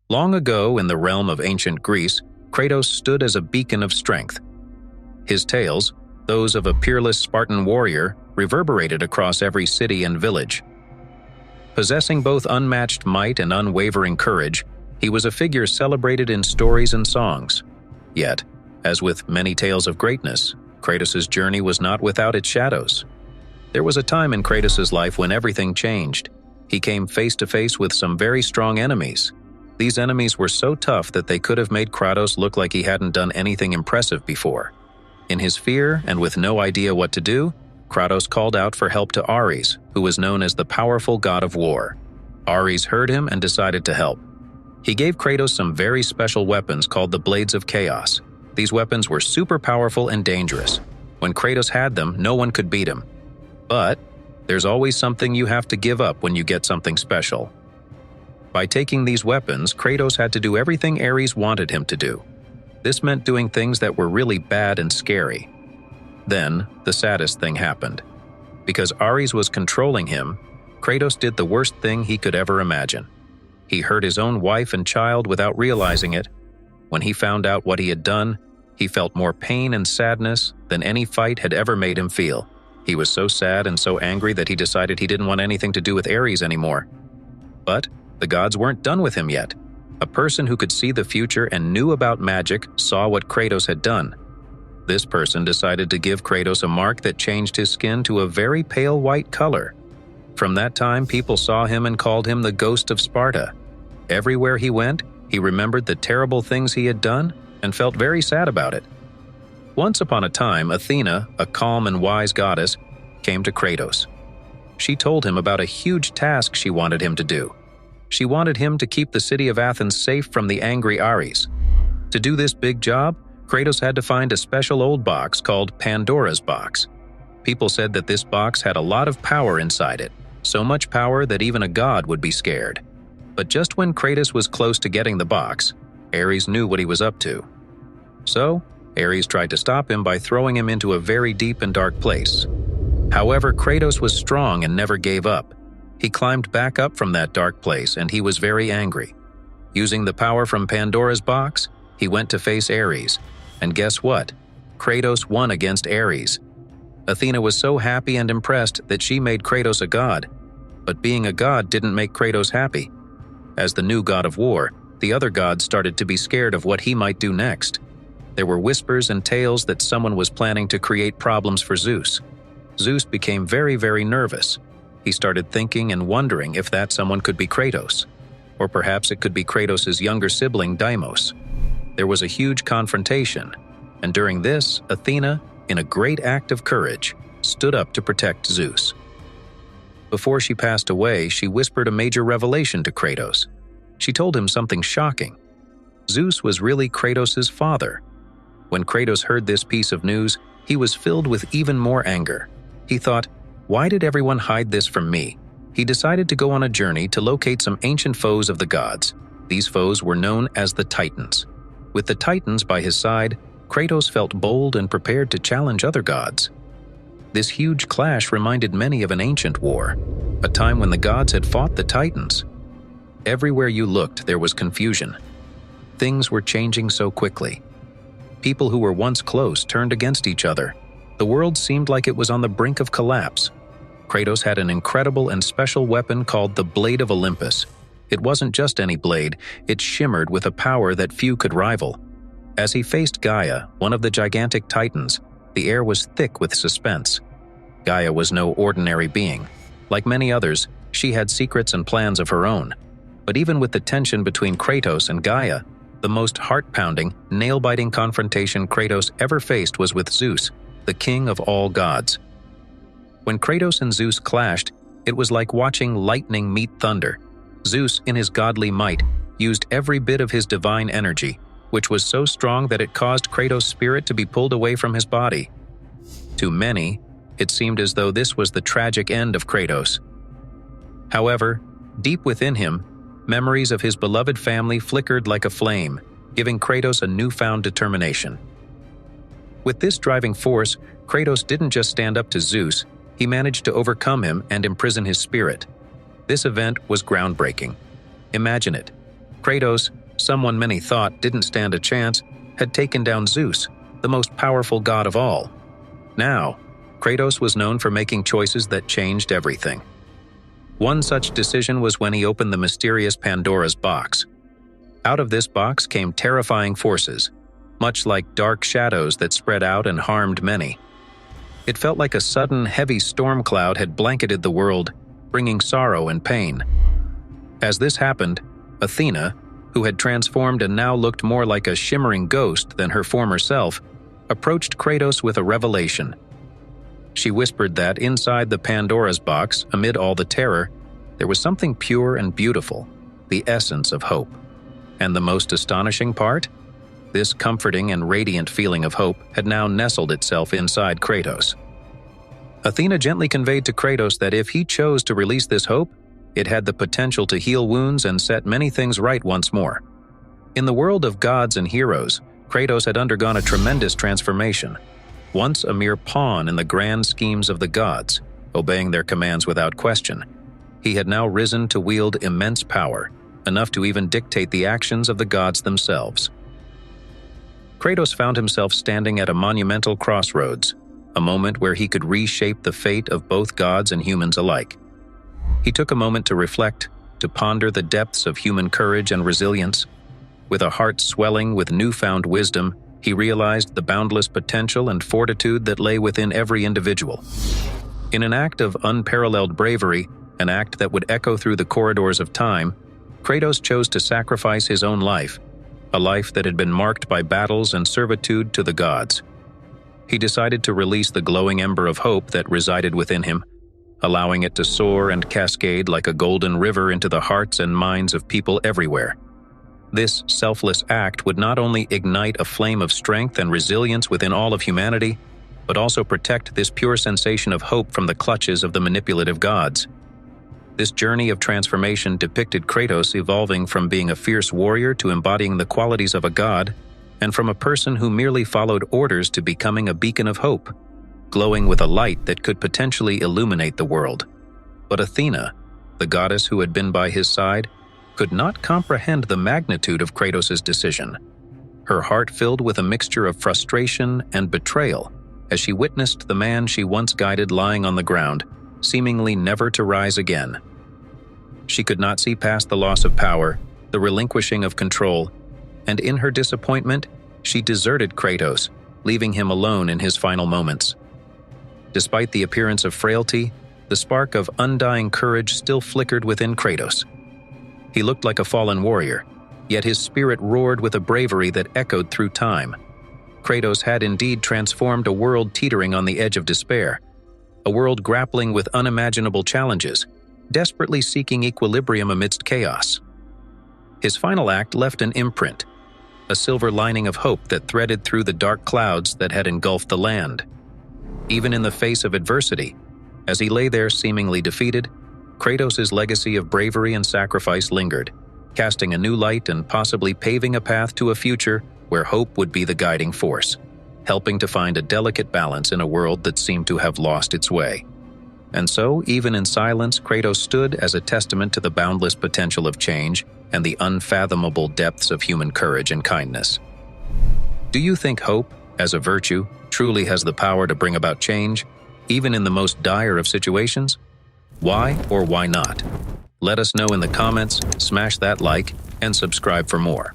Long ago, in the realm of ancient Greece, Kratos stood as a beacon of strength. His tales, those of a peerless Spartan warrior, reverberated across every city and village. Possessing both unmatched might and unwavering courage, he was a figure celebrated in stories and songs. Yet, as with many tales of greatness, Kratos' journey was not without its shadows. There was a time in Kratos' life when everything changed. He came face to face with some very strong enemies. These enemies were so tough that they could have made Kratos look like he hadn't done anything impressive before. In his fear and with no idea what to do, Kratos called out for help to Ares, who was known as the powerful god of war. Ares heard him and decided to help. He gave Kratos some very special weapons called the Blades of Chaos. These weapons were super powerful and dangerous. When Kratos had them, no one could beat him. But there's always something you have to give up when you get something special. By taking these weapons, Kratos had to do everything Ares wanted him to do. This meant doing things that were really bad and scary. Then, the saddest thing happened. Because Ares was controlling him, Kratos did the worst thing he could ever imagine. He hurt his own wife and child without realizing it. When he found out what he had done, he felt more pain and sadness than any fight had ever made him feel. He was so sad and so angry that he decided he didn't want anything to do with Ares anymore. But the gods weren't done with him yet. A person who could see the future and knew about magic saw what Kratos had done. This person decided to give Kratos a mark that changed his skin to a very pale white color. From that time, people saw him and called him the Ghost of Sparta. Everywhere he went, he remembered the terrible things he had done and felt very sad about it. Once upon a time, Athena, a calm and wise goddess, came to Kratos. She told him about a huge task she wanted him to do. She wanted him to keep the city of Athens safe from the angry Ares. To do this big job, Kratos had to find a special old box called Pandora's box. People said that this box had a lot of power inside it, so much power that even a god would be scared. But just when Kratos was close to getting the box, Ares knew what he was up to. So, Ares tried to stop him by throwing him into a very deep and dark place. However, Kratos was strong and never gave up. He climbed back up from that dark place and he was very angry. Using the power from Pandora's box, he went to face Ares. And guess what? Kratos won against Ares. Athena was so happy and impressed that she made Kratos a god. But being a god didn't make Kratos happy. As the new god of war, the other gods started to be scared of what he might do next. There were whispers and tales that someone was planning to create problems for Zeus. Zeus became very, very nervous. He started thinking and wondering if that someone could be Kratos. Or perhaps it could be Kratos' younger sibling, Deimos. There was a huge confrontation, and during this, Athena, in a great act of courage, stood up to protect Zeus. Before she passed away, she whispered a major revelation to Kratos. She told him something shocking. Zeus was really Kratos' father. When Kratos heard this piece of news, he was filled with even more anger. He thought, why did everyone hide this from me? He decided to go on a journey to locate some ancient foes of the gods. These foes were known as the Titans. With the Titans by his side, Kratos felt bold and prepared to challenge other gods. This huge clash reminded many of an ancient war, a time when the gods had fought the Titans. Everywhere you looked, there was confusion. Things were changing so quickly. People who were once close turned against each other. The world seemed like it was on the brink of collapse. Kratos had an incredible and special weapon called the Blade of Olympus. It wasn't just any blade, it shimmered with a power that few could rival. As he faced Gaia, one of the gigantic titans, the air was thick with suspense. Gaia was no ordinary being. Like many others, she had secrets and plans of her own. But even with the tension between Kratos and Gaia, the most heart-pounding, nail-biting confrontation Kratos ever faced was with Zeus, the king of all gods. When Kratos and Zeus clashed, it was like watching lightning meet thunder. Zeus, in his godly might, used every bit of his divine energy, which was so strong that it caused Kratos' spirit to be pulled away from his body. To many, it seemed as though this was the tragic end of Kratos. However, deep within him, memories of his beloved family flickered like a flame, giving Kratos a newfound determination. With this driving force, Kratos didn't just stand up to Zeus, he managed to overcome him and imprison his spirit. This event was groundbreaking. Imagine it. Kratos, someone many thought didn't stand a chance, had taken down Zeus, the most powerful god of all. Now, Kratos was known for making choices that changed everything. One such decision was when he opened the mysterious Pandora's box. Out of this box came terrifying forces, much like dark shadows that spread out and harmed many. It felt like a sudden, heavy storm cloud had blanketed the world, bringing sorrow and pain. As this happened, Athena, who had transformed and now looked more like a shimmering ghost than her former self, approached Kratos with a revelation. She whispered that inside the Pandora's box, amid all the terror, there was something pure and beautiful, the essence of hope. And the most astonishing part? This comforting and radiant feeling of hope had now nestled itself inside Kratos. Athena gently conveyed to Kratos that if he chose to release this hope, it had the potential to heal wounds and set many things right once more. In the world of gods and heroes, Kratos had undergone a tremendous transformation. Once a mere pawn in the grand schemes of the gods, obeying their commands without question, he had now risen to wield immense power, enough to even dictate the actions of the gods themselves. Kratos found himself standing at a monumental crossroads, a moment where he could reshape the fate of both gods and humans alike. He took a moment to reflect, to ponder the depths of human courage and resilience. With a heart swelling with newfound wisdom, he realized the boundless potential and fortitude that lay within every individual. In an act of unparalleled bravery, an act that would echo through the corridors of time, Kratos chose to sacrifice his own life, a life that had been marked by battles and servitude to the gods. He decided to release the glowing ember of hope that resided within him, allowing it to soar and cascade like a golden river into the hearts and minds of people everywhere. This selfless act would not only ignite a flame of strength and resilience within all of humanity, but also protect this pure sensation of hope from the clutches of the manipulative gods. This journey of transformation depicted Kratos evolving from being a fierce warrior to embodying the qualities of a god, and from a person who merely followed orders to becoming a beacon of hope, glowing with a light that could potentially illuminate the world. But Athena, the goddess who had been by his side, could not comprehend the magnitude of Kratos' decision. Her heart filled with a mixture of frustration and betrayal as she witnessed the man she once guided lying on the ground, seemingly never to rise again. She could not see past the loss of power, the relinquishing of control, and in her disappointment, she deserted Kratos, leaving him alone in his final moments. Despite the appearance of frailty, the spark of undying courage still flickered within Kratos. He looked like a fallen warrior, yet his spirit roared with a bravery that echoed through time. Kratos had indeed transformed a world teetering on the edge of despair, a world grappling with unimaginable challenges, desperately seeking equilibrium amidst chaos. His final act left an imprint, a silver lining of hope that threaded through the dark clouds that had engulfed the land. Even in the face of adversity, as he lay there seemingly defeated, Kratos' legacy of bravery and sacrifice lingered, casting a new light and possibly paving a path to a future where hope would be the guiding force, helping to find a delicate balance in a world that seemed to have lost its way. And so, even in silence, Kratos stood as a testament to the boundless potential of change and the unfathomable depths of human courage and kindness. Do you think hope, as a virtue, truly has the power to bring about change, even in the most dire of situations? Why or why not? Let us know in the comments, smash that like, and subscribe for more.